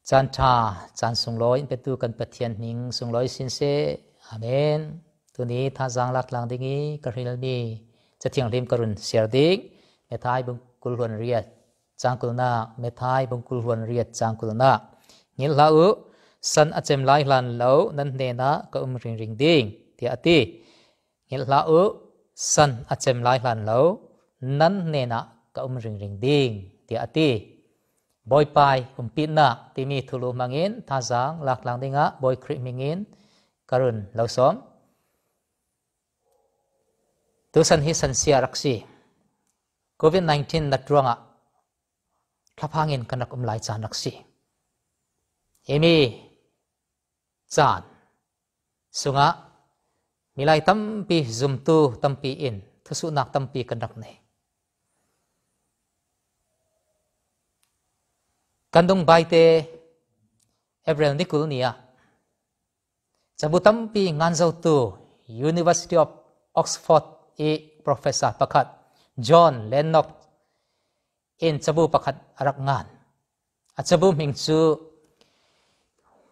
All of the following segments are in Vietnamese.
จันทาจันทรงลอยเป็นตัวกันปะเทียนหิงทรงลอยสินเซอาเมนตัวนี้ท่าจางลักลังดิ้งกระหิลนี้จะเที่ยงริมกรุณเสียดิ้งเมทายบุงกุลหวนเรียดจางกุลนาเมทายบุงกุลหวนเรียดจางกุลนางิลลาอุสันอาเจมไลลันเลานันเนนะก็ริงดิ้งที่อติงิลลาอุสันอาเจมไลลันเลานันเนนะก็ริงดิ้งที่อติบอยไปปิดนักที่มีทุลุมังอินท่าจางลักลังดิ้งะบอยคริมิงินกรุณเลาสมตัวสันฮิสันเสียรักษีโควิด-19 นัดรวงะทับหางินกันนักลายจานรักษีเอมีจานสุงะมีลายตั้มปีซุมตูตั้มปีอินทุสุนักตั้มปีกันนักเนี่ยกันดงใบเตเอเบรลนิคุลเนียจะบุตั้มปีงานเจ้าตัว University of Oxford Professor ประคัด John Lennox จะบุประคัดรักงานจะบุมิงจู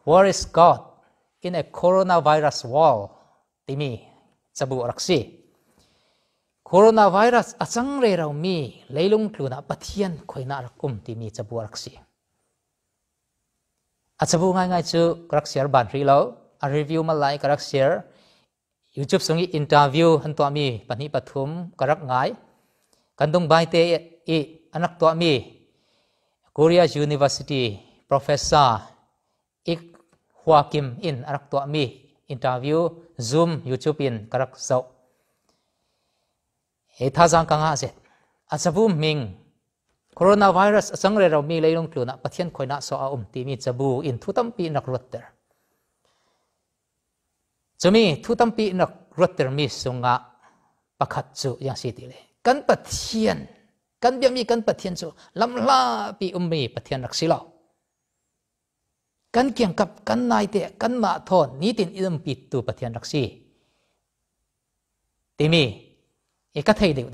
Where is God in a coronavirus world ที่มีจะบุรักษีโคโรนาไวรัสอาจังเรเรามีเลยลงคลุนะปะเทียนคอยน่ารักที่มีจะบุรักษีจะบุง่ายๆจูรักษีบันรีเรารีวิวมาไล่รักษีYouTube ส่งอินเทอร์วิวหันตัวมีปนิปฐุมกรักง่ายกันตรงใบเตอีอันนักตัวมี Korea University Professor อีกหัวกิมอินอันนักตัวมีอินเทอร์วิว Zoom YouTube อินกรักเจ้าท่าจังกังอาเซอาจจะบูมิงโคโรนาไวรัสสังเรเรามีเลยลงคลุนะปะเทียนคอยน่าสออาที่มีจะบูอินทุตัมปีนักรถเตอร์จะมีทุตัมปีนักรถเตอร์มีสงะประคัดจูอย่างสิติเลยกันปะเทียนกันเบียมีกันปะเทียนจูลำลาปีมีปะเทียนรักสิลากันเกี่ยงกับกันนายเตะกันมาทอนนี้ตินอิมปีตูปะเทียนรักษีที่มีเอกทัยเดียว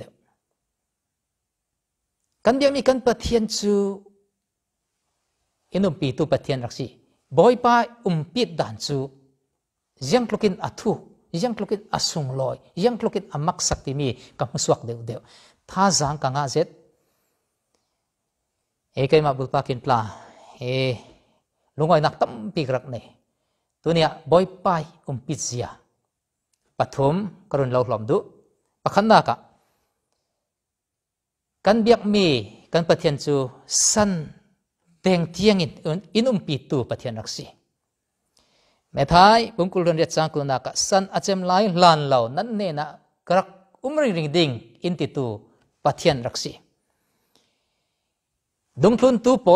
กันเดียวมีกันปะเทียนจูอิมปีตูปะเทียนรักษีบ่อยไปปีดดันจูยังคลุกินอัตุยังคลุกินอสุงลอยยังคลุกินอมักสักที่มีกับมุสวกเดียวท่าจางกังอาเซตเอกมาบุปกินปลาลุงไอ้นักตั้มปีกรักเนี่ยตัวเนี้ยบ่อยไปปิดเสียปฐมกรุณเราหลอมดูปะขันนักกันเบียกมีกันปะเทียนจูสันเตียงเทียงอินปีตูปะเทียนรักษีแม่ท้ายผมกุลเรียนจางกุลนักสันอาเจมไลลานเหล่านั้นเนี่ยนะกรักริงดิ่งอินติตูปะเทียนรักษีดงทุนตูโป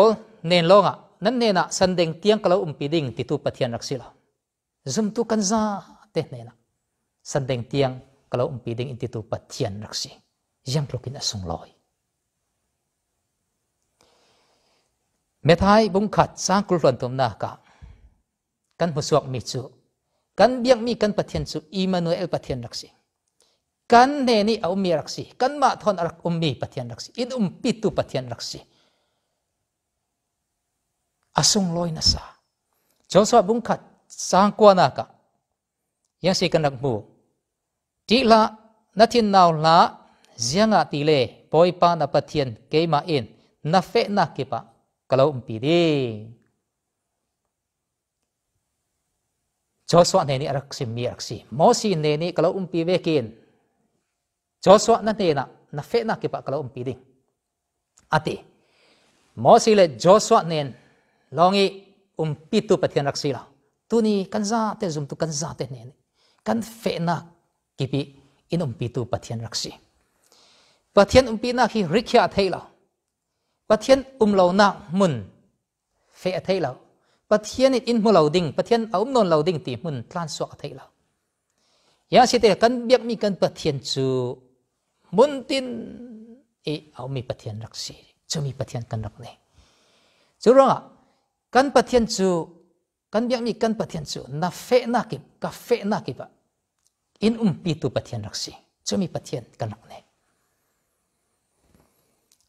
เนนลงนั่นเนี่ยนะสันเด้งเตียงกล่าวปีดิ่งติตูปะเทียนรักษีละซุมตุกันซาเตเนี่ยนะสันเด้งเตียงกล่าวปีดิ่งอินติตูปะเทียนรักษียังคลุกินอสงลอยแม่ท้ายบุ้งขัดสร้างกุลวันตุมนากันมุสวกมิจูกันเบียงมีกันปะเทียนจูอิมานูเอลปะเทียนรักษีกันเนนี่เอามีรักษีกันมาทอนรักมีปะเทียนรักษีอินปิตูปะเทียนรักษีอสงลอยนะซาจงสวดบุ้งขัดสร้างกวนนักยังสิกันนักมูทีละนัทินนาวละเจียงตีเล่ปอยปานาปะเทียนเกมาอินนับเฟนักกิปะกล่าวปีดีจอสวะเนนี่รักสิมีรักสิมอสีเนนี่กล่าวปีเวกินจอสวะนั่นเองนับเฟนักกิปะกล่าวปีดีอติมอสีเลจอสวะเนนลองอีปีตุปะเทียนรักสิละตัวนี้กันซาเตซุมตุกันซาเตเนนี่กันเฟนักกิปีอินปีตุปะเทียนรักสิปะเทียนปีนักฮิริกยาเทละปะเทียนเรานักมุนเฟเทละปะเทียนอินมุเราดิ่งปะเทียนนนเราดิ่งตีมุนทรานสวะเทละยาสิเตกันเบียกมีกันปะเทียนจูมุนตินเอามีปะเทียนรักสิจะมีปะเทียนกันรักเนี่ยจูร้องกันปะเทียนจูกันเบียกมีกันปะเทียนจูนับเฟนักกิบกาเฟนักกิบอินปีตุปะเทียนรักสิจะมีปะเทียนกันรักเนี่ย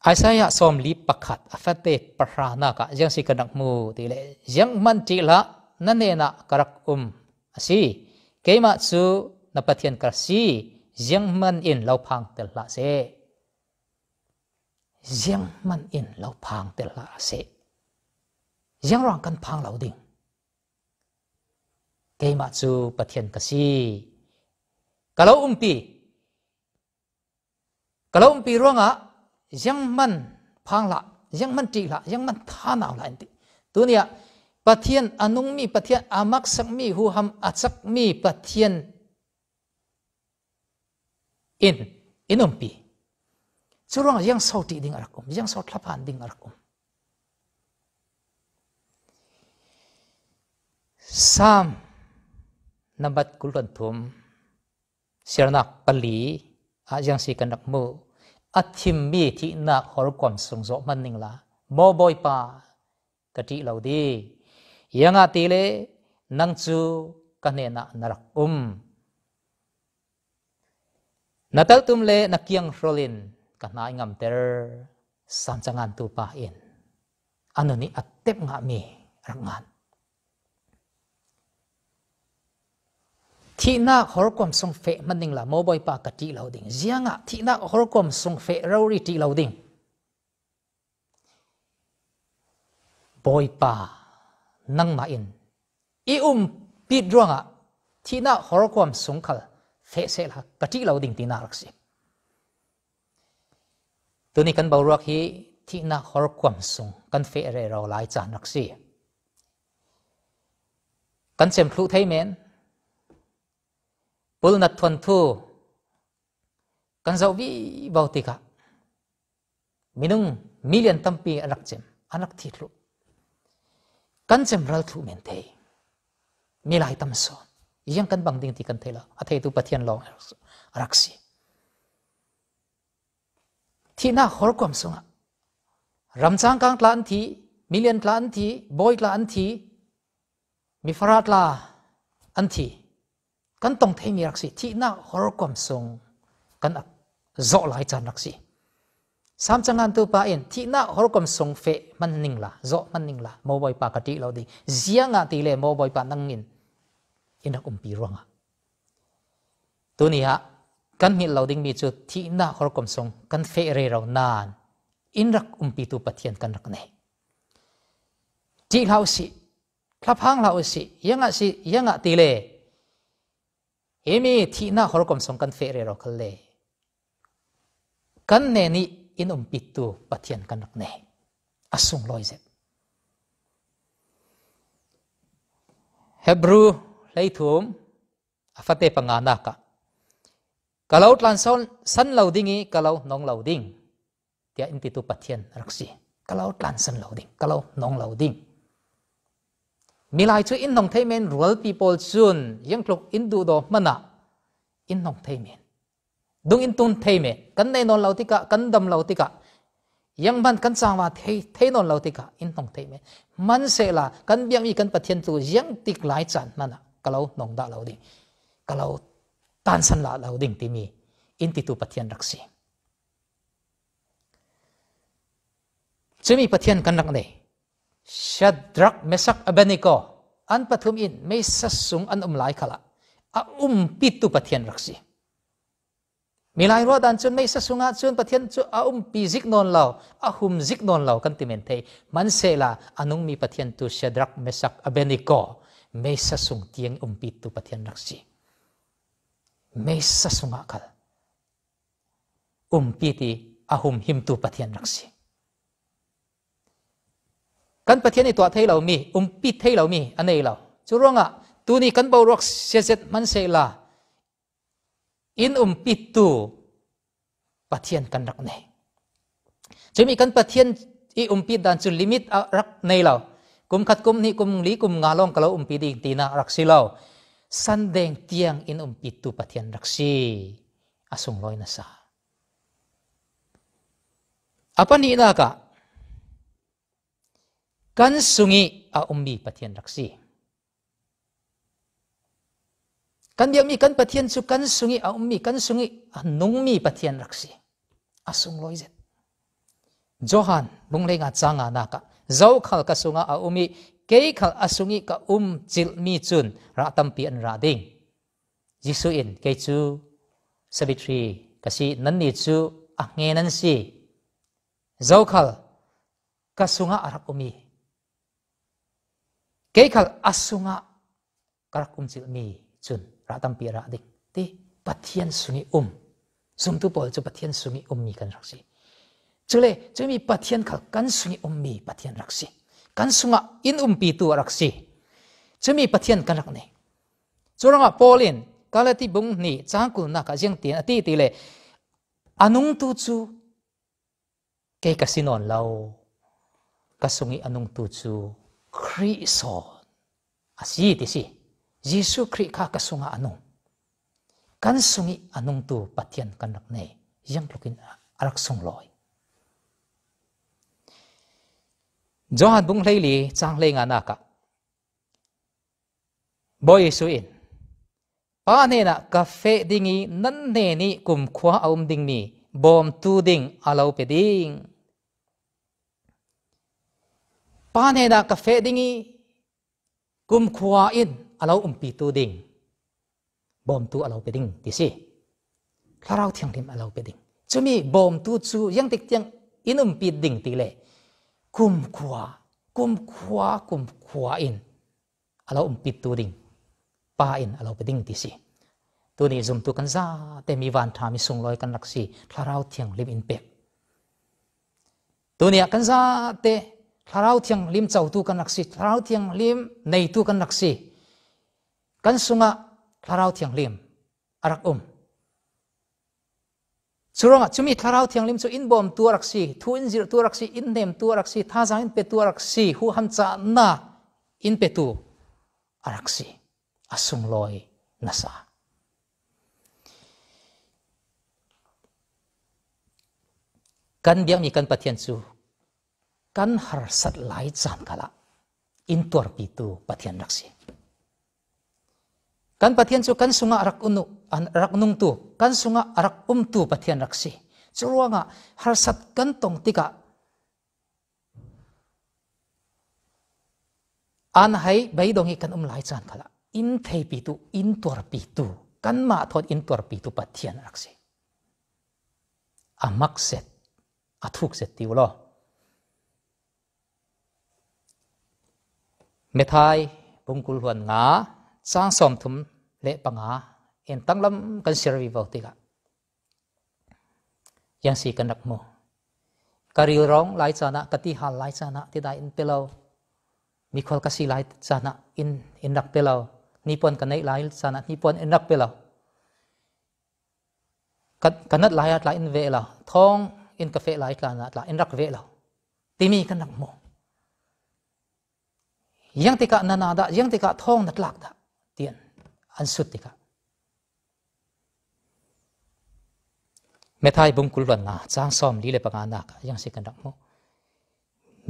Isaiah som li pakhat afate parana ka jang si kanak mu ti le jang man ti la nanena karak asi keima chu na pathian kar si jang man in lo phang tel la se jang man in lo phang tel la se jang rang kan phang lo ding keima chu pathian ka si kalau umpi ronga yang man phang la yang man ti la yang man tha naw la inti tunia pathian anung mi pathian amak sak mi hu ham achak mi pathian in umpi churang yang sauti ding arakum yang saut lapan ding arakum sam nabat kulon thum sirnak pali yang si kanak mu athim mi thi na hor kom sung zo man ning la mo boy pa kati lo di yang atile nang chu kanena narak natal tum le nakiang rolin kana ngam ter samchangan tu pa in anoni atep nga mi rangan thi na hor kom sung fe man ning la mo boy pa kati lo ding zianga thi na hor kom sung fe rauri ti lo ding boy pa nang ma in pi dranga thi na hor kom sung khal fe se la kati lo ding ti na raksi tuni kan bawrak hi thi na hor kom sung kan fe re ro lai chan raksi kan chem thlu thei men pul nat thon thu kan zau vi bautika minung million tampi anak chem anak thitlu kan chem ral thu men thei milai tam so yang kan bang ding ti kan thela athei tu pathian long raksi thina hor kom sunga ramchang kang tlan thi million tlan thi boy tlan thi mi farat la an thi kan tong thei mi raksi thi na hor kom sung kan zo lai chan raksi sam changan tu pa in thi na hor kom sung fe man ning la zo man ning la mo boy pa kati lo di zianga ti le mo boy pa nangin inak umpi ronga tunia kan mi lo ding mi chu thi na hor kom sung kan fe re ro nan inrak umpi tu pathian kan rak nei ti lau si thlapang lau si yanga ti le emi thi na hor kom song kan fe re ro khale kan ne ni in pitu pathian kan rak ne asung loi zet Hebrew leithum afate pangana ka kalau tlan san loadingi kalau nong loading tia in pitu pathian raksi kalau tlan san loading kalau nong loading milai chu in nong thei men rural people chun yang klok in du do mana in nong thei men dung in tun thei men kan nei non lautika kan dam lautika yang man kan changwa thei non lautika in nong thei men man se la kan biang i kan pathian tu yang tik lai chan mana kalau nong da lauding kalau tan san la lauding ti mi in ti tu pathian raksi chumi pathian kan rak nei Shadrach, Meshach, Abednego an pathum in may sasung an umlai khala a pitu pathian raksi milai ro dan chun may sasunga chun pathian chu a pi zik non law a hum zik non law kan timen thei man se la anung mi pathian tu Shadrach, Meshach, Abednego may sasung tiang pitu pathian raksi may sasunga khal piti ahum him tu pathian raksi kan pathian itu thei lo mi pi thei lo mi anei lo churonga tuni kan bawrok seset man se la in pitu pathian kan rak nei chumi kan pathian i pi dan chu limit rak nei lo kum khat kum ni kum li kum ngalong kalau pi ding tina rak silo sandeng tiang in pitu pathian raksi asung loi na sa apa ni na ka kan sungi a ummi pathian raksi kan dia mi kan pathian su kan sungi a ummi kan sungi a nungmi pathian raksi asung loi zet Johan bung lenga changa naka zo khal ka sunga a umi ke khal asungi ka chil mi chun ra tampi an ra ding jisu in ke chu Savitri kasi nan ni chu a nge nan si zo khal ka sunga arak umi ke khal asunga karak chil mi chun ra tampi ra ding ti pathian sungi sum tu pol chu pathian sungi mi kan raksi chule chumi pathian khal kan sungi mi pathian raksi kan sunga in pi tu raksi chumi pathian kan rak ne churanga polin kalati bung ni changkul na ka jeng tin ati ti le anung tu chu ke kasinon lau kasungi anung tu chu Kristo asi ti si Jesu Kri kha kasunga anung kan sungi anung tu pathian kan rak ne yang lukin arak sung loi Johan bung leili chang le nga naka boy suin pa ne na cafe dingi nan ne ni kum khwa aum ding mi bom tu ding alo pe ding pa ne na cafe dingi kum khwa in alo pi tu ding bom tu alo pe ding ti si klarau thiang lim alo pe ding chumi bom tu chu yang tik tiang inum pi ding ti le kum khwa in alo pi tu ding pa in alo pe ding ti si tu ni zum tu kan za te mi van tha mi sung loi kan laksi klarau thiang lim in pe tu ni kan za te klarau thiang lim chau tu kan laksi klarau thiang lim nei tu kan laksi kan sunga klarau thiang lim arak suranga chumi klarau thiang lim chu in bom tu raksi thu in zir tu raksi in nem tu raksi tha za in pe tu raksi hu ham cha na in pe tu araksi asung loi nasa kan biang ni kan pathian chu kan har sat lai chan kala in tor pi tu pathian raksi kan pathian chu kan sunga arak nung tu kan sunga arak tu pathian raksi churuanga har sat kan tong tika an hai bai dongi kan lai chan kala in thei pi tu in tor pi tu kan ma thot in tor pi tu pathian raksi amak set athuk set ti lo methai pungkul huan nga sang som thum le panga en tanglam kan servi vautika yang si kan rak mo karil rong lai chana kati hal lai chana ti dai in pelo mi khol kasi lai chana in rak pelo nipon kanai lai chana nipon in rak pelo kanat lai at la in ve la thong in cafe lai klana la in rak ve la timi kan rak mo yang tika nanada yang tika thong nat lak da tian an sut tika methai bungkul wan na chang som li le panga na ka yang si kan rak mo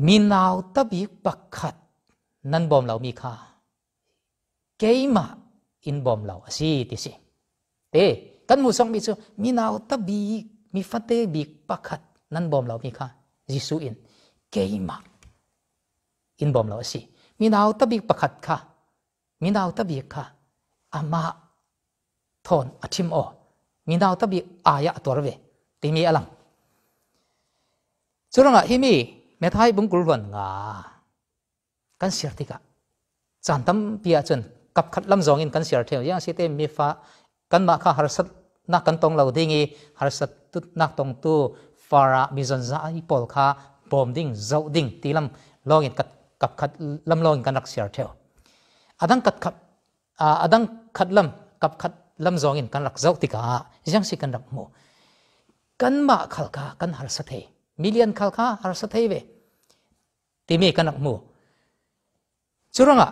minaw tabi pakhat nan bom lau mi kha keima in bom lau asi ti si te kan mu song mi chu minaw tabi mi fate bi pakhat nan bom lau mi kha jisu in keima in bom lau asi minaw tabi pakhat kha minaw tabi kha ama thon athim o minaw tabi aya torve timi alang churanga himi methai bungkul wan nga kan sirtika chantam pia chun kap khat lam zong in kan sir theu yang site mi fa kan ma kha harsat na kan tong lo dingi harsat tut nak tong tu fara bizon za i pol kha bom ding zau ding tilam login kat kap khat lam login kan rak sir theu adang khat lam kap khat lam zong in kan rak zau tika yang si kan rak mo kan ma khal kha kan harsat he million khal kha harsat he ve timi kan rak mo churanga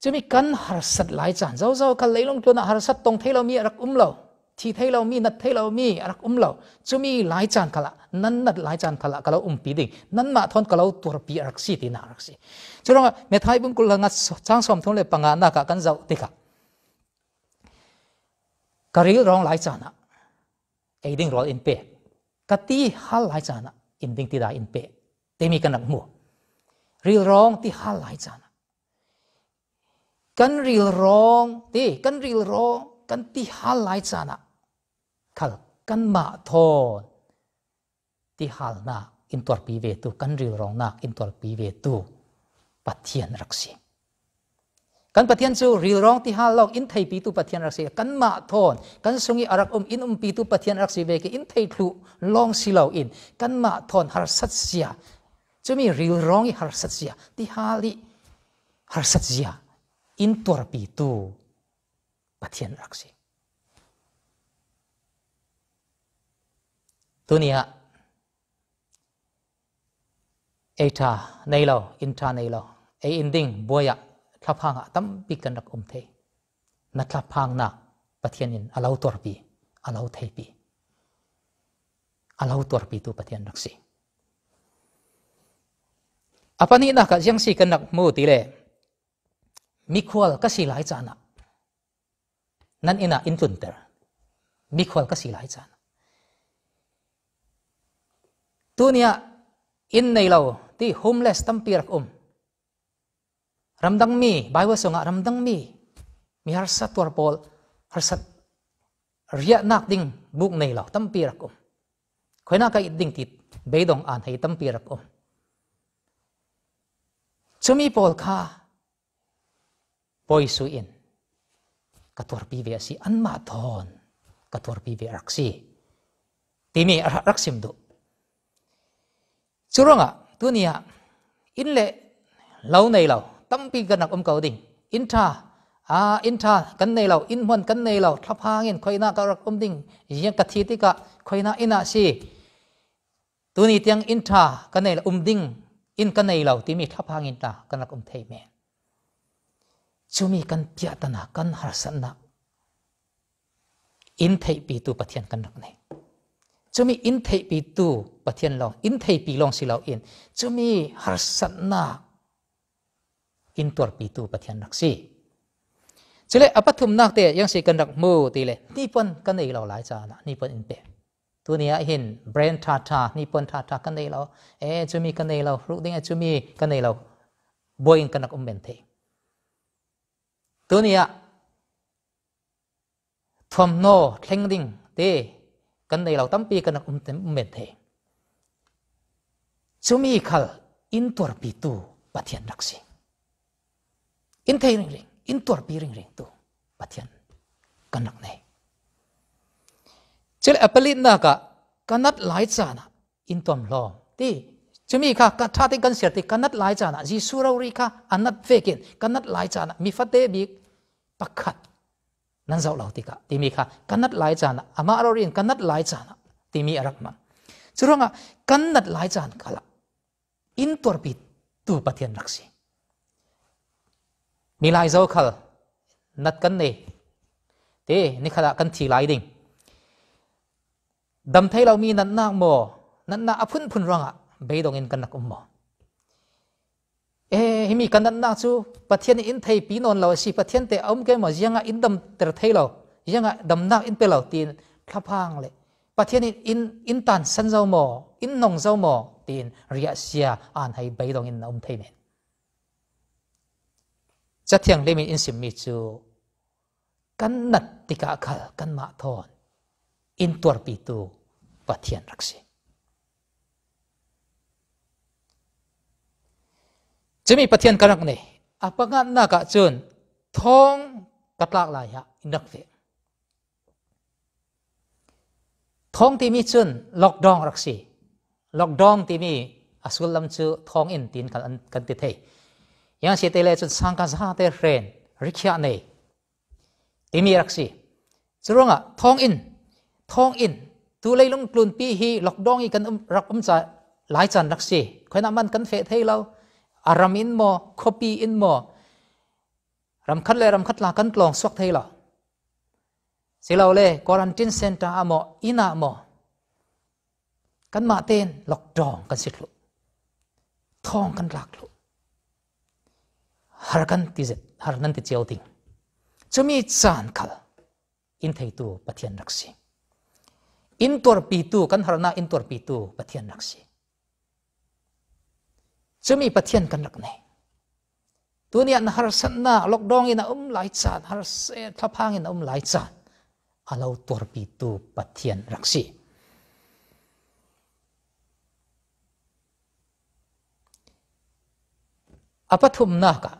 chumi kan harsat lai chan zau zau kal leilong tuna harsat tong thailo mi rak lo thi thailo mi nat thailo mi rak lo chumi lai chan kala nan nat lai chan kala kala pi ding nan ma thon kala tur pi rak si ti na rak si churanga methai bung kul nga chang som thong le panga na ka kan zau tika karil rong lai chan na ei ding rol in pe kati hal lai chana in ding ti da in pe te mi kanak mu ril rong ti hal lai chana kan ril rong kan ti hal lai chana khal kan ma thon ti hal na in tor pi ve tu kan ril rong na in tor pi ve tu pathian raksi kan pathian chu ril rong ti hal lok in thei pi tu pathian raksi kan ma thon kan sungi arak in pi tu pathian raksi ve ke in thei thu long silau in kan ma thon har sat sia chumi ril rong i har sat sia ti hali har sat sia in tor pi tu pathian raksi tunia eta nei lo intra nei lo e inding boya thlapanga tam pi kan rak the na thlaphang na pathian in alau tor pi alau thei pi alau tor pi tu pathian raksi apani na ka jang si kan nak mu ti le mikhwal ka si lai chana nan ina intunter mikhwal ka si lai chana tunia in nei lo ti homeless tam pi rak ramdang mi Bible songa ramdang mi har sat tor pol har sat ria nak ding buk nei lo tam pi rak khoina ka ding tit beidong an hei tam pi rak chumi pol kha poi su in kator pi ve si an ma thon kator pi ve raksi timi raksim do churonga tunia in le lau nei lo tampi ganak kau ding inta kan nei lo in mon kan nei lo thlapangin khoina ka rak ding yang ka thi ti ka khoina ina si tuni tiang inta kan nei lo ding in kan nei lo ti mi thlapangin ta kanak thei me chumi kan pia tana kan harsanna in thei pi tu pathian kan rak nei chumi in thei pi tu pathian long in thei pi long si lo in chumi harsanna in tor pi tu pathian raksi chile apathum nak te yang si kan rak mu ti le ni pon kan nei lo lai cha na ni pon in pe tu nia hin brain tha ni pon tha kan nei lo chumi kan nei lo ru ding chumi kan nei lo boing kan nak men the tu nia thom no thleng ding te kan nei lo tampi kan nak men the chumi khal in tor pi tu pathian raksi in thei ring in tor pi ring tu pathian kanak nei chele apalin na ka kanat lai chana in tom lo ti chumi kha ka tha te kan ser ti kanat lai chana ji surauri kha anat fekin kanat lai chana mi fate bi pakhat nan zau lo ti ka ti mi kha kanat lai chana ama rorin kanat lai chana ti mi arak man churonga kanat lai chan khala in tor pi tu pathian raksi milai zo khal nat kan ne te ni khala kan thi lai ding dam thai lo mi nan nak mo nan na aphun phun ranga beidong in kan nak mo himi kan nan nak chu pathian in thei pi non lo si pathian te om ke mo yanga in dam ter thai lo yanga dam nak in pe lo tin thlapang le pathian in tan san zo mo in nong zo mo tin ria sia an hai beidong in om thei me Chatiang lemi in sim mi chu kan nat tika khal kan ma thon in tor pi tu pathian raksi chumi pathian karak ne apanga na ka chun thong katlak la ya indak ve thong ti mi chun lockdown raksi lockdown ti mi asul lam chu thong in tin kan ti thei yang si tele chun sangka sa te ren rikhya nei timi raksi churonga thong in tu leilung plun pi hi lockdown i kan rak cha lai chan raksi khoina man kan fe thei lo aram in mo copy in mo ram khat la kan tlong sok thei lo silo le quarantine center amo ina mo kan ma ten lockdown kan sitlu thong kan lak lu har kan ti zet har nan ti cheu ting chumi chan khal in thei tu pathian raksi in tor pi tu kan harna in tor pi tu pathian raksi chumi pathian kan rak nei tunia na har sanna lockdown ina lai chan har se thaphang ina lai chan alo tor pi tu pathian raksi apathum na ka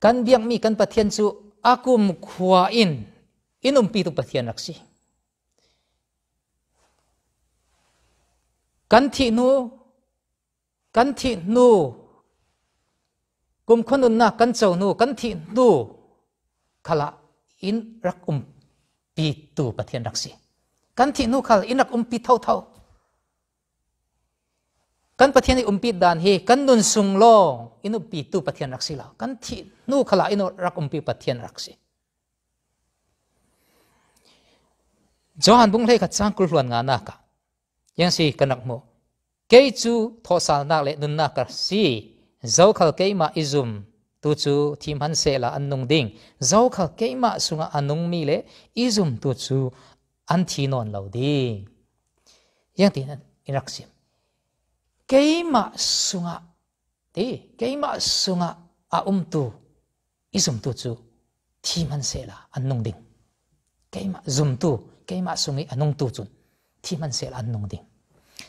kan biang mi kan pathian chu akum khwa inum pi tu pathian raksi kan thi nu kum khonun na kan chau nu kan thi nu khala in rak pi tu pathian raksi kan thi nu khal in rak pi thau thau kan pathian ni pi dan hi kan nun sung long inu pi tu pathian raksi la kan thi nu khala inu rak pi pathian raksi Johan bung lei khat chang kul hluan nga na ka yang si kanak mo kei chu tho sal nak le nun na ka si zau khal kei ma izum tu chu thim han se la annung ding zau khal kei ma sunga anung mi le izum tu chu an thi non lo ding yang tin inak sim keima sunga a tu izum tu chu thi man se la annung ding keima zum tu keima sungi anung tu chun thi man se la annung ding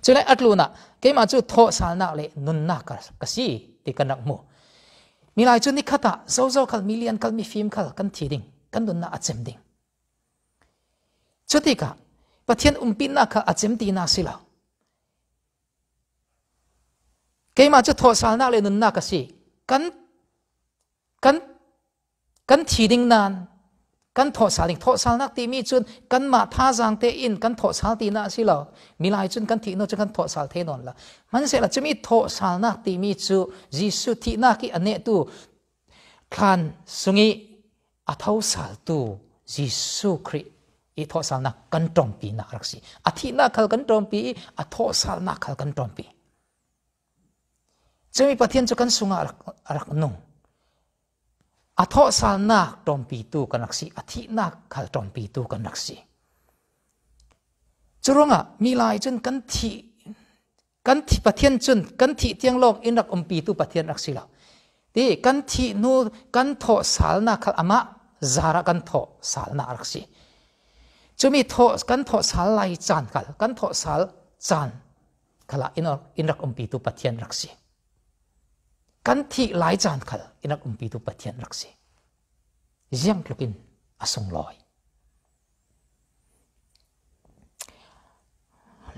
chulai atluna keima chu tho sal na le nun na ka si ti kanak mo milai chu ni khata zo khal million kal mi film khal kan thi ding kan nun na achem ding chuti ka pathian pin na kha achem ti na sila keima chu tho sal na le nun na ka si kan thi ding nan kan tho sal nak ti mi chun kan ma tha jang te in kan tho sal ti na si lo milai chun kan thi no chu kan tho sal the non la man se la chumi tho sal nak ti mi chu jisu thi na ki ane tu khan sungi a thau sal tu jisu khri i tho sal nak kan tong pi na raksi a thi na khal kan tong pi a tho sal nak khal kan tong pi chumi pathian chu kan sunga rak nung a tho sal nak tom pi tu kan raksi a thi nak khal tom pi tu kan raksi churonga milai chun kan thi pathian chun kan thi tiang lok in rak pi tu pathian raksi la ti kan thi nu kan tho sal na khal ama zara kan tho sal na raksi chumi kan tho sal lai chan khal kan tho sal chan khala in rak pi tu pathian raksi kan thi lai chan khal inak pi tu pathian raksi jiang tlukin asung loi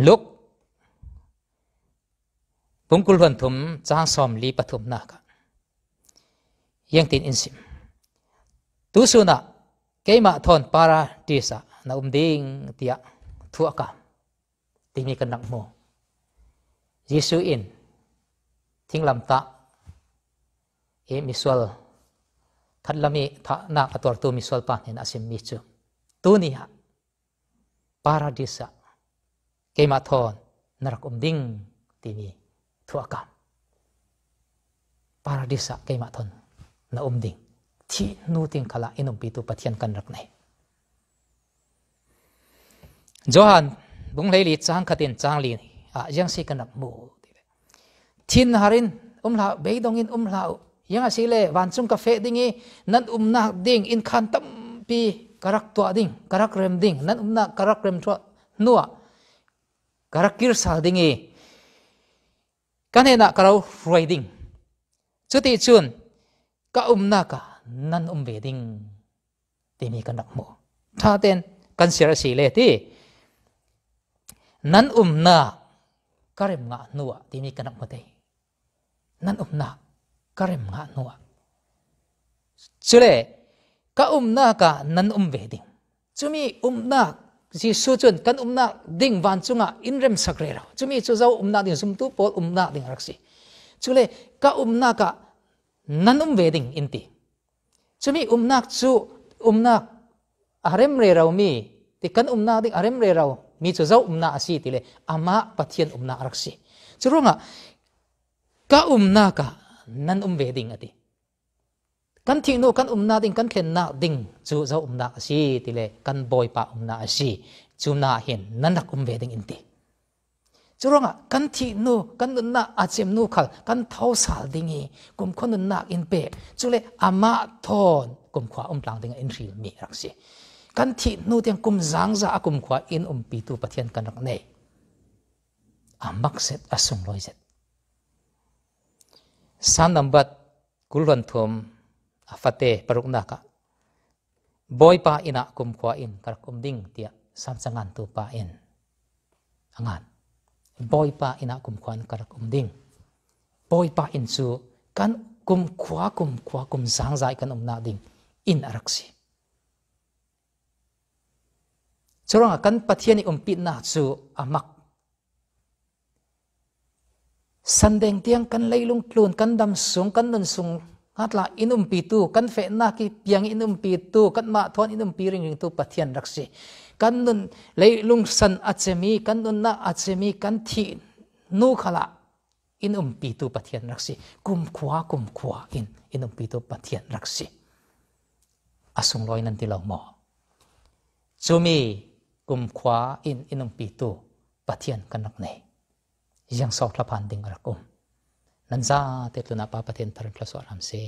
luk pungkul han thum chang som li pathum na ka yang tin insim tu suna keima thon para tisa na ding tia thua ka timi kan nak mo Jesu in thinglam ta miswal khatlami tha na ator tu miswal pa nen asim mi chu tu ni ha paradisa keima thon narak ding tini thua ka paradisa keima thon na ding thi nu ting khala inum pi tu pathian kan rak nei Johan bung leili chang khatin chang li a yang si kan nak mu thin harin la beidongin la yang asile wansung ka fe dingi nan na ding in khan tam pi karak to ding karak rem ding nan na karak rem to nuwa karak kir sal dingi kanena karau riding chuti chun ka na ka nan ve ding timi kanak mo tha ten kan sira si le ti nan na karem nga nuwa timi kanak mo te nan na karem nga nuwa chule ka na ka nan ve ding chumi na ji su chun kan na ding van chunga inrem sakre ra chumi chu zau na ding sum tu pol na ding raksi chule ka na ka nan ve ding inti chumi na chu na arem re raw mi ti kan na ding arem re raw mi chu zau na asi ti le ama pathian na raksi churunga ka na ka nan ve ding ati kan thi nu kan na ding kan thlen na ding chu zo na si tile kan boy pa na si chu na hin nanak ve ding inti churonga kan thi nu kan na achem nu khal kan thau sal dingi kum khon na in pe chule ama thon kum khwa tlang ding in ril mi raksi kan thi nu tiang kum zang za kum khwa in pi tu pathian kan rak nei amak set asung loi set san number kulron thum afate paruk naka boy pa ina kum khwa in kar kum ding tia sam sangan tu pa in angan boy pa ina kum khwan kar kum ding boy pa in chu kan kum khwa kum zang zai kan na ding in araksi chorang kan pathiani pi na chu amak sandeng tiang kan leilung tlun kan dam sung kan nun sung hatla inum pi tu kan fe na ki piang inum pi tu kan ma thon inum pi ring tu pathian raksi kan nun leilung san achemi kan nun na achemi kan thi nu khala inum pi tu pathian raksi kum khwa in inum pi tu pathian raksi asung loi nan ti lo mo chumi kum khwa in inum pi tu pathian kan nak nei yang sau tlapan ding rakum nan za te tluna pa pathian tarin tla so aram se